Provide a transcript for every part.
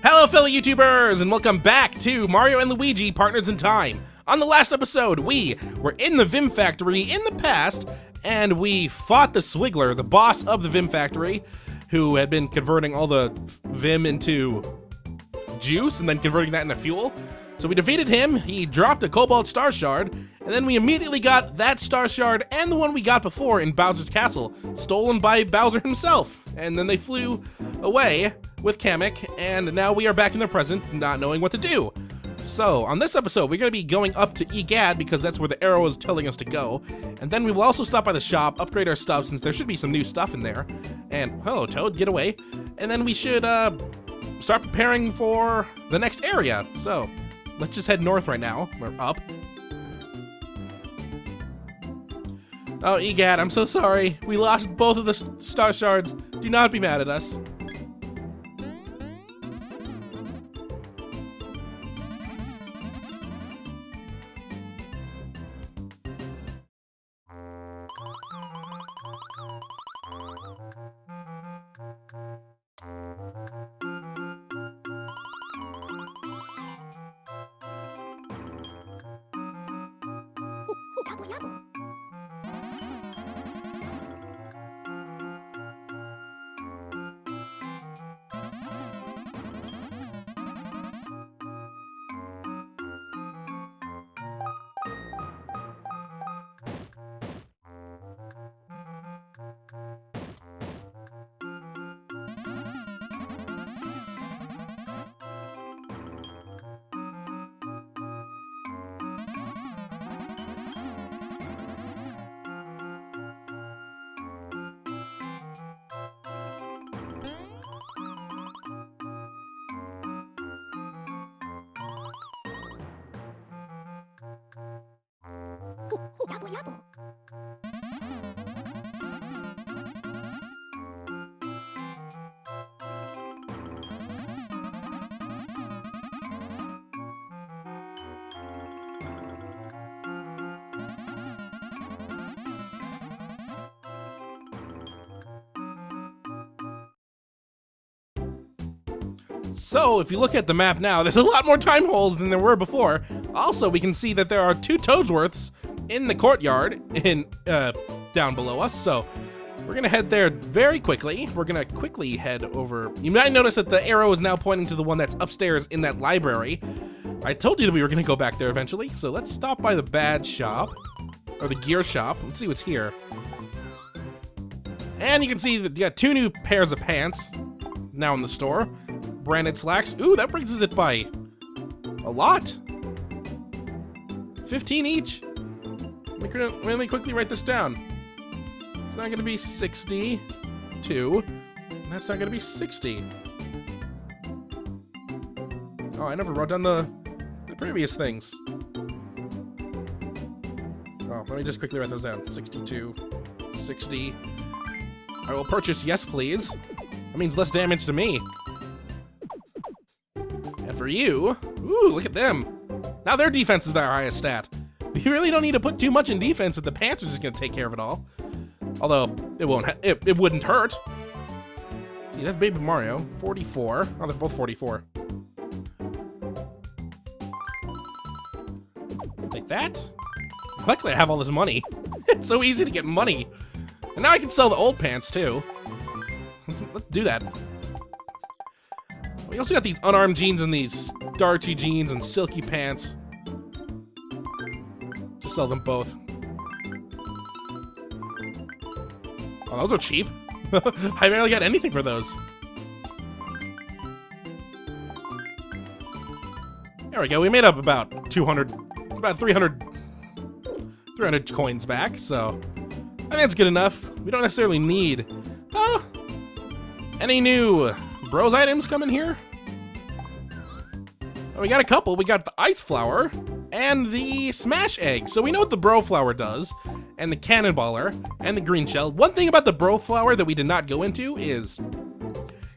Hello fellow YouTubers, and welcome back to Mario and Luigi Partners in Time. On the last episode, we were in the Vim Factory in the past, and we fought the Swiggler, the boss of the Vim Factory, who had been converting all the Vim into juice and then converting that into fuel. So we defeated him, he dropped a Cobalt Star Shard, and then we immediately got that Star Shard and the one we got before in Bowser's Castle, stolen by Bowser himself. And then they flew away with Kamek, and now we are back in the present, not knowing what to do. So, on this episode, we're going to be going up to Egad, because that's where the arrow is telling us to go. And then we will also stop by the shop, upgrade our stuff, since there should be some new stuff in there. And, hello Toad, get away. And then we should, start preparing for the next area. So, let's just head north right now. We're up. Oh, Egad, I'm so sorry. We lost both of the Star Shards. Do not be mad at us. So, if you look at the map now, there's a lot more time holes than there were before. Also, we can see that there are 2 Toadsworths in the courtyard down below us, so we're gonna head there very quickly. We're gonna quickly head over. You might notice that the arrow is now pointing to the one that's upstairs in that library. I told you that we were gonna go back there eventually, so let's stop by the bad shop, or the gear shop. Let's see what's here. And you can see that you got 2 new pairs of pants now in the store. Branded slacks. Ooh, that brings it by a lot. 15 each. Let me quickly write this down. It's not gonna be 62. That's not gonna be 60. Oh, I never wrote down the previous things. Oh, let me just quickly write those down. 62, 60. I will purchase, yes please. That means less damage to me. And for you, ooh, look at them. Now their defense is their highest stat. You really don't need to put too much in defense if the pants are just gonna take care of it all. Although, it wouldn't hurt. See, that's Baby Mario, 44. Oh, they're both 44. Like that. Luckily I have all this money. It's so easy to get money. And now I can sell the old pants too. Let's do that. We also got these unarmed jeans and these starchy jeans and silky pants. Just sell them both. Oh, those are cheap. I barely got anything for those. There we go. We made up about 200, about 300 coins back, so I think that's good enough. We don't necessarily need any new Bros items coming here. Oh, we got a couple. We got the Ice Flower and the Smash Egg. So we know what the Bro Flower does, and the Cannonballer, and the Green Shell. One thing about the Bro Flower that we did not go into is,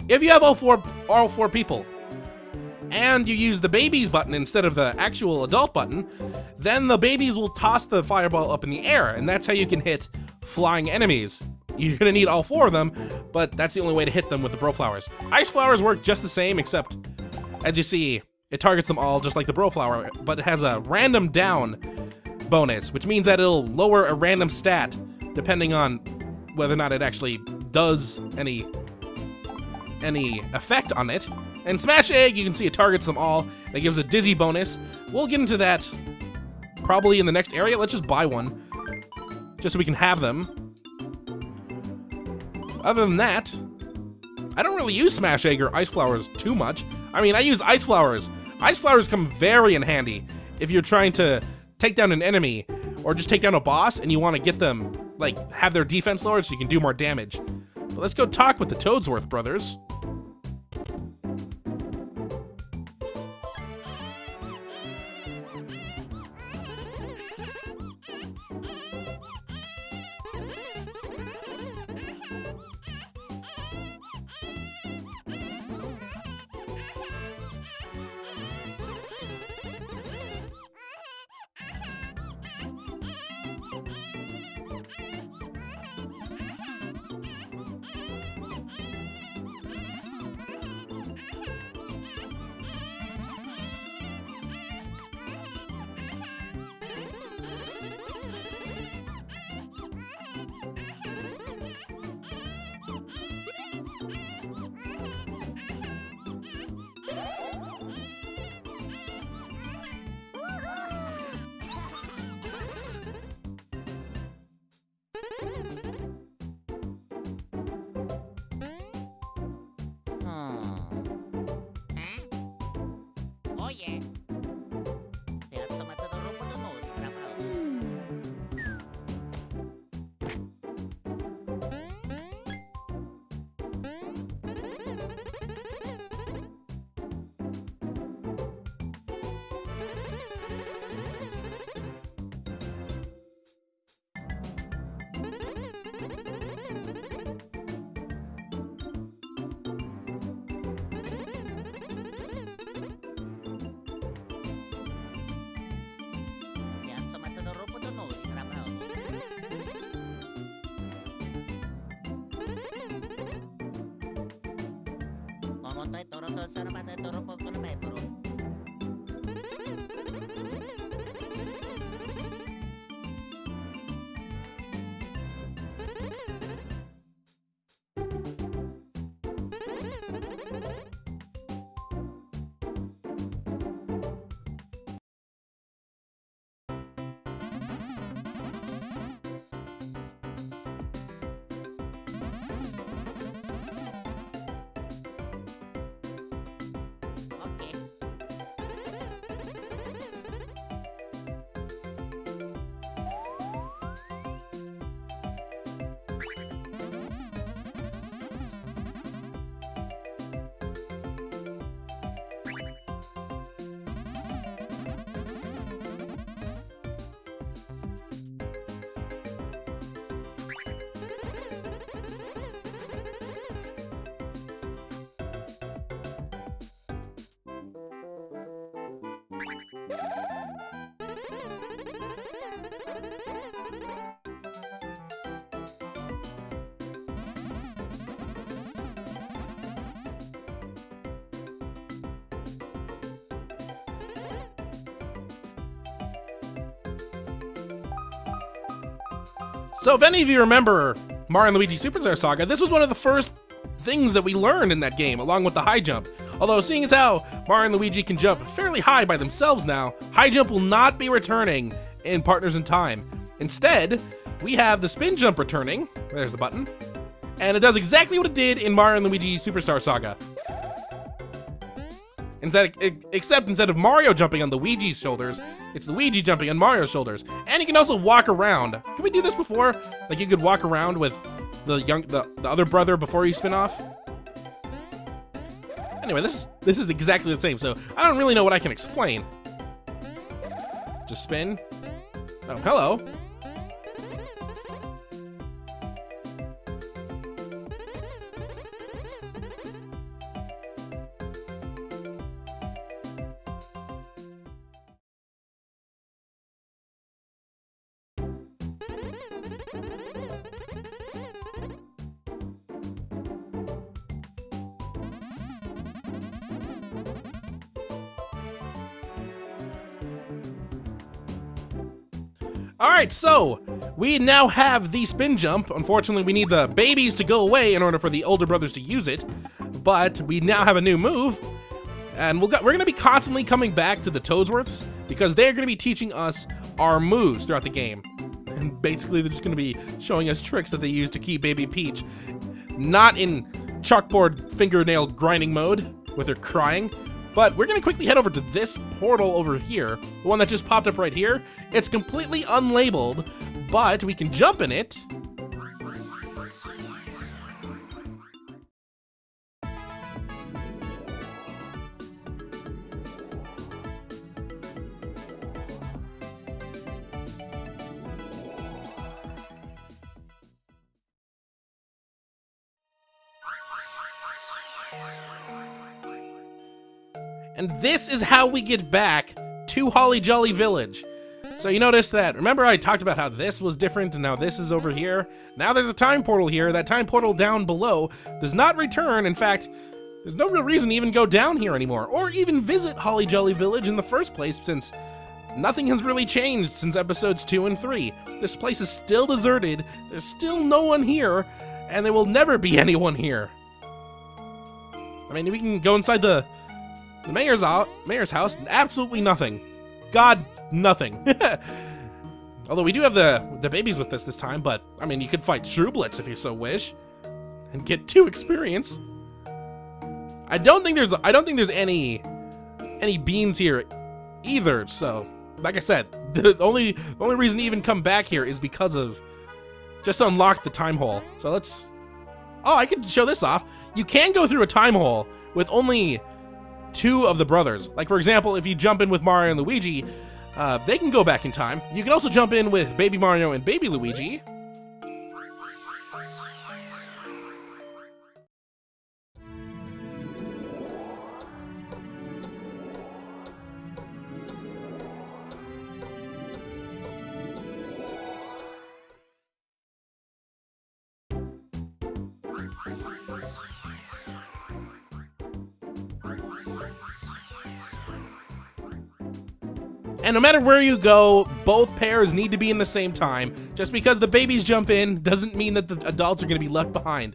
if you have all four people, and you use the babies button instead of the actual adult button, then the babies will toss the fireball up in the air, and that's how you can hit flying enemies. You're gonna need all 4 of them, but that's the only way to hit them with the Bro Flowers. Ice Flowers work just the same, except As you see, it targets them all just like the Bro Flower, but it has a random down bonus, which means that it'll lower a random stat depending on whether or not it actually does any effect on it. And Smash Egg, you can see it targets them all. It gives a dizzy bonus. We'll get into that probably in the next area. Let's just buy one, just so we can have them. Other than that, I don't really use Smash Egg or Ice Flowers too much. I mean, I use Ice Flowers. Ice Flowers come very in handy if you're trying to take down an enemy or just take down a boss and you want to get them, like, have their defense lowered so you can do more damage. But let's go talk with the Toadsworth brothers. Oye, pero tómate dos ropa no, grabado. So if any of you remember Mario and Luigi Superstar Saga, this was one of the first things that we learned in that game, along with the high jump. Although, seeing as how Mario and Luigi can jump fairly high by themselves now, high jump will not be returning in Partners in Time. Instead, we have the spin jump returning. There's the button. And it does exactly what it did in Mario and Luigi Superstar Saga. Except instead of Mario jumping on Luigi's shoulders, it's Luigi jumping on Mario's shoulders. And you can also walk around. Can we do this before? Like, you could walk around with the other brother before you spin off? Anyway, this is exactly the same, so I don't really know what I can explain. Just spin. Oh, hello. All right, so we now have the spin jump. Unfortunately, we need the babies to go away in order for the older brothers to use it. But we now have a new move. And we're going to be constantly coming back to the Toadsworths because they're going to be teaching us our moves throughout the game. And basically, they're just going to be showing us tricks that they use to keep Baby Peach not in chalkboard fingernail grinding mode with her crying. But we're going to quickly head over to this portal over here, the one that just popped up right here. It's completely unlabeled, but we can jump in it. And this is how we get back to Holly Jolly Village. So you notice that, remember I talked about how this was different and now this is over here? Now there's a time portal here. That time portal down below does not return. In fact, there's no real reason to even go down here anymore or even visit Holly Jolly Village in the first place since nothing has really changed since episodes 2 and 3. This place is still deserted, there's still no one here, and there will never be anyone here. I mean, we can go inside the mayor's house, absolutely nothing. God, nothing. Although we do have the babies with us this time, but I mean, you could fight Shrooblets if you so wish, and get 2 experience. I don't think there's any beans here either. So, like I said, the only reason to even come back here is because of just to unlock the time hole. So let's. Oh, I could show this off. You can go through a time hole with only 2 of the brothers. Like, for example, if you jump in with Mario and Luigi, they can go back in time. You can also jump in with Baby Mario and Baby Luigi. And no matter where you go, both pairs need to be in the same time. Just because the babies jump in doesn't mean that the adults are going to be left behind.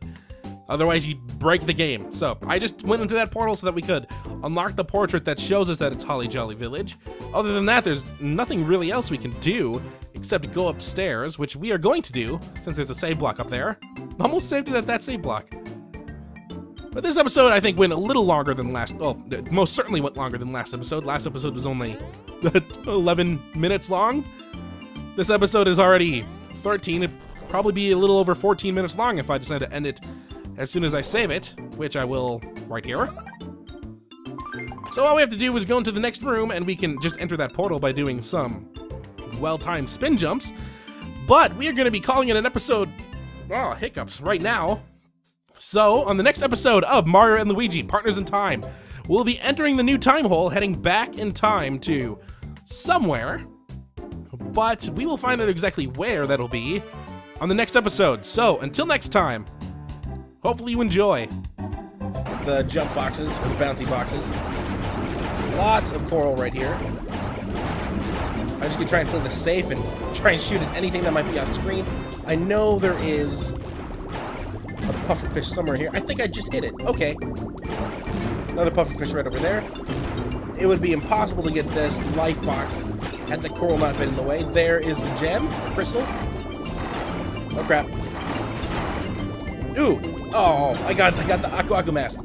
Otherwise, you'd break the game. So I just went into that portal so that we could unlock the portrait that shows us that it's Holly Jolly Village. Other than that, there's nothing really else we can do except go upstairs, which we are going to do since there's a save block up there. Almost saved it at that save block. But this episode, I think, went a little longer than last. Well, it most certainly went longer than last episode. Last episode was only 11 minutes long. This episode is already 13. It'd probably be a little over 14 minutes long if I decide to end it as soon as I save it, which I will right here. So all we have to do is go into the next room, and we can just enter that portal by doing some well-timed spin jumps. But we are going to be calling it an episode. Oh, hiccups right now. So, on the next episode of Mario and Luigi, Partners in Time, we'll be entering the new time hole, heading back in time to somewhere, but we will find out exactly where that'll be on the next episode. So, until next time, hopefully you enjoy the jump boxes, or the bouncy boxes. Lots of coral right here. I'm just gonna try and play the safe and try and shoot at anything that might be off screen. I know there is a pufferfish somewhere here. I think I just hit it. Okay. Another pufferfish right over there. It would be impossible to get this life box had the coral not been in the way. There is the gem, crystal. Oh crap. Ooh. Oh, I got the Aku Aku mask.